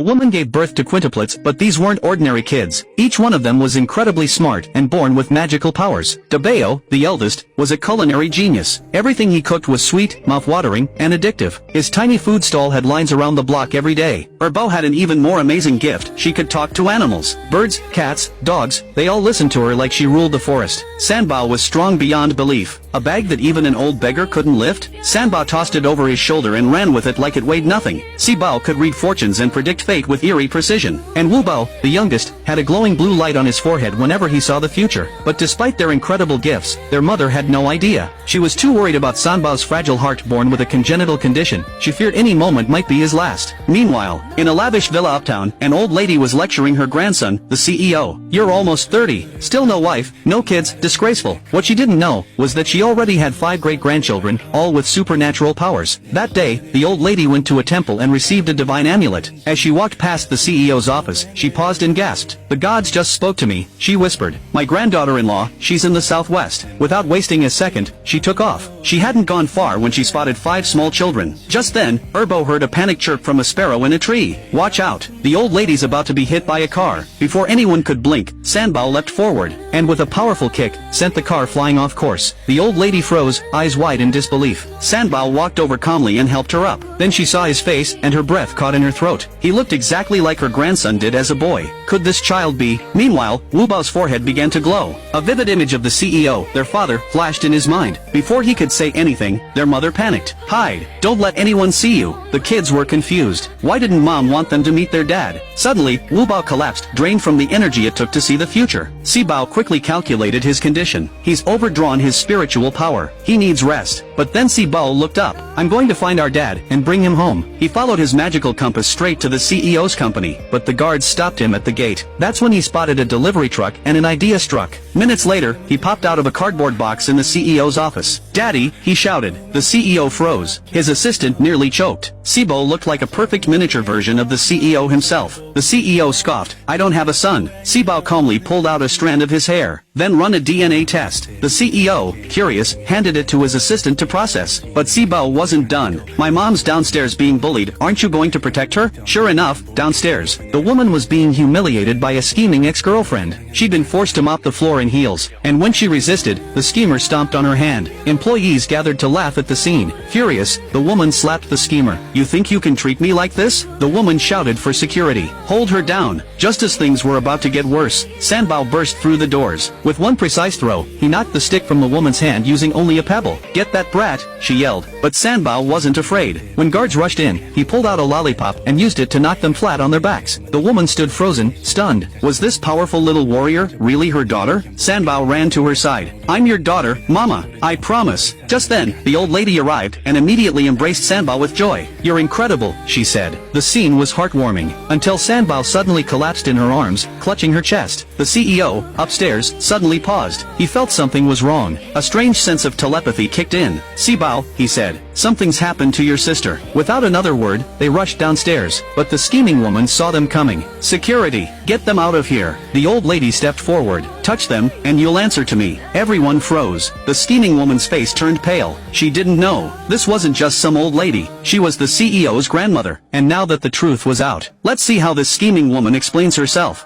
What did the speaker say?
woman gave birth to quintuplets, but these weren't ordinary kids. Each one of them was incredibly smart and born with magical powers. Dabeo, the eldest, was a culinary genius. Everything he cooked was sweet, mouth-watering, and addictive. His tiny food stall had lines around the block every day. Erbo had an even more amazing gift. She could talk to animals. Birds, cats, dogs, they all listened to her like she ruled the forest. Sanbao was strong beyond belief. A bag that even an old beggar couldn't lift? Sanbao tossed it over his shoulder and ran with it like it weighed nothing. Sibao could read fortunes and predict fate with eerie precision. And Wubao, the youngest, had a glowing blue light on his forehead whenever he saw the future. But despite their incredible gifts, their mother had no idea. She was too worried about Sanbao's fragile heart born with a congenital condition. She feared any moment might be his last. Meanwhile, in a lavish villa uptown, an old lady was lecturing her grandson, the CEO. "You're almost 30. Still no wife, no kids, disgraceful." What she didn't know was that she already had 5 great-grandchildren, all with supernatural powers. That day, the old lady went to a temple and received a divine amulet. As she walked past the CEO's office, she paused and gasped. "The gods just spoke to me," she whispered. "My granddaughter-in-law, she's in the southwest." Without wasting a second, she took off. She hadn't gone far when she spotted 5 small children. Just then, Erbo heard a panic chirp from a sparrow in a tree. "Watch out, the old lady's about to be hit by a car." Before anyone could blink, Sanbao leapt forward, and with a powerful kick, sent the car flying off course. The old lady froze, eyes wide in disbelief. Sanbao walked over calmly and helped her up. Then she saw his face, and her breath caught in her throat. He looked exactly like her grandson did as a boy. Could this child be? Meanwhile, Wubao's forehead began to glow. A vivid image of the CEO, their father, flashed in his mind. Before he could say anything, their mother panicked. "Hide! Don't let anyone see you!" The kids were confused. Why didn't mom want them to meet their dad? Suddenly, Wubao collapsed, drained from the energy it took to see the future. Sibao quickly calculated his condition. He's overdrawn his spiritual power. He needs rest. But then Sibao looked up. "I'm going to find our dad and bring him home." He followed his magical compass straight to the CEO's company, but the guards stopped him at the gate. That's when he spotted a delivery truck and an idea struck. Minutes later, he popped out of a cardboard box in the CEO's office. "Daddy," he shouted. The CEO froze. His assistant nearly choked. Sibao looked like a perfect miniature version of the CEO himself. The CEO scoffed. "I don't have a son." Sibao calmly pulled out a strand of his hair. "Then run a DNA test." The CEO, curious, handed it to his assistant to process. But Sibao wasn't done. "My mom's downstairs being bullied. Aren't you going to protect her?" Sure enough, downstairs, the woman was being humiliated by a scheming ex-girlfriend. She'd been forced to mop the floor in heels, and when she resisted, the schemer stomped on her hand. Employees gathered to laugh at the scene. Furious, the woman slapped the schemer. "You think you can treat me like this?" The woman shouted for security. "Hold her down." Just as things were about to get worse, Sanbao burst through the doors. With one precise throw, he knocked the stick from the woman's hand using only a pebble. "Get that brat," she yelled. But Sanbao wasn't afraid. When guards rushed in, he pulled out a lollipop and used it to knock them flat on their backs. The woman stood frozen, stunned. Was this powerful little warrior really her daughter? Sanbao ran to her side. "I'm your daughter, Mama. I promise." Just then, the old lady arrived and immediately embraced Sanbao with joy. "You're incredible," she said. The scene was heartwarming, until Sanbao suddenly collapsed in her arms, clutching her chest. The CEO, upstairs, suddenly paused. He felt something was wrong. A strange sense of telepathy kicked in. "Sibao," he said, "something's happened to your sister." Without another word, they rushed downstairs, but the scheming woman saw them coming. "Security, get them out of here." The old lady stepped forward. "Touch them, and you'll answer to me." Everyone froze. The scheming woman's face turned pale. She didn't know. This wasn't just some old lady. She was the CEO's grandmother. And now that the truth was out, let's see how this scheming woman explains herself.